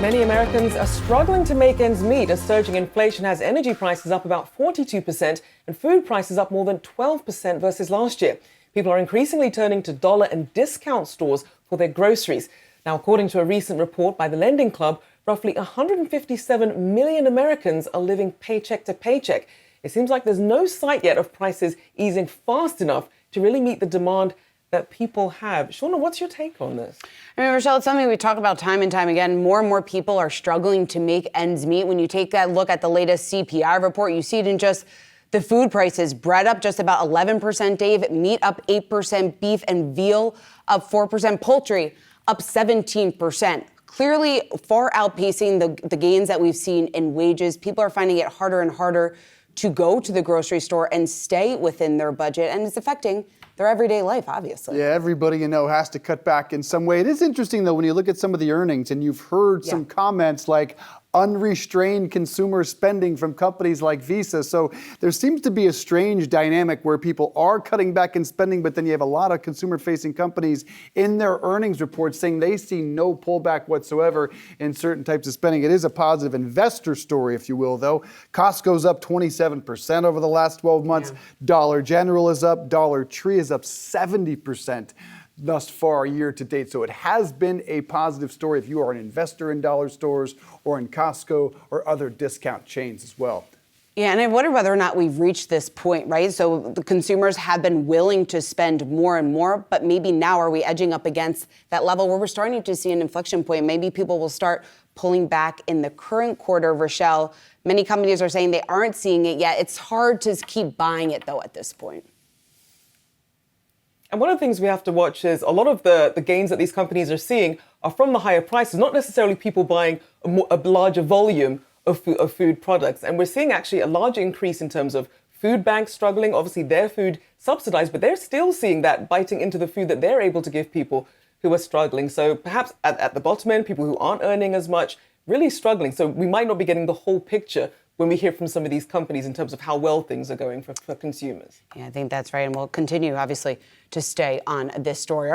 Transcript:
Many Americans are struggling to make ends meet as surging inflation has energy prices up about 42% and food prices up more than 12% versus last year. People are increasingly turning to dollar and discount stores for their groceries. Now, according to a recent report by the Lending Club, roughly 157 million Americans are living paycheck to paycheck. It seems like there's no sight yet of prices easing fast enough to really meet the demand that people have. Shauna, what's your take on this? I mean, Rochelle, it's something we talk about time and time again. More and more people are struggling to make ends meet. When you take a look at the latest CPI report, you see it in just the food prices. Bread up just about 11%, Dave. Meat up 8%. Beef and veal up 4%. Poultry up 17%. Clearly far outpacing the gains that we've seen in wages. People are finding it harder and harder to go to the grocery store and stay within their budget, and it's affecting their everyday life, obviously. Yeah, everybody, has to cut back in some way. It is interesting, though, when you look at some of the earnings and you've heard some comments like unrestrained consumer spending from companies like Visa. So there seems to be a strange dynamic where people are cutting back in spending, but then you have a lot of consumer-facing companies in their earnings reports saying they see no pullback whatsoever in certain types of spending. It is a positive investor story, if you will, though. Costco's up 27% over the last 12 months. Yeah. Dollar General is up. Dollar Tree is up 70%. Thus far year to date. So it has been a positive story if you are an investor in dollar stores or in Costco or other discount chains as well. Yeah, and I wonder whether or not we've reached this point, right? So the consumers have been willing to spend more and more, but maybe now are we edging up against that level where we're starting to see an inflection point? Maybe people will start pulling back in the current quarter. Rochelle, many companies are saying they aren't seeing it yet. It's hard to keep buying it, though, at this point. And one of the things we have to watch is a lot of the gains that these companies are seeing are from the higher prices, not necessarily people buying a larger volume of food products. And we're seeing actually a large increase in terms of food banks struggling. Obviously, their food subsidized, but they're still seeing that biting into the food that they're able to give people who are struggling. So perhaps at the bottom end, people who aren't earning as much, really struggling. So we might not be getting the whole picture when we hear from some of these companies in terms of how well things are going for consumers. Yeah, I think that's right. And we'll continue, obviously, to stay on this story.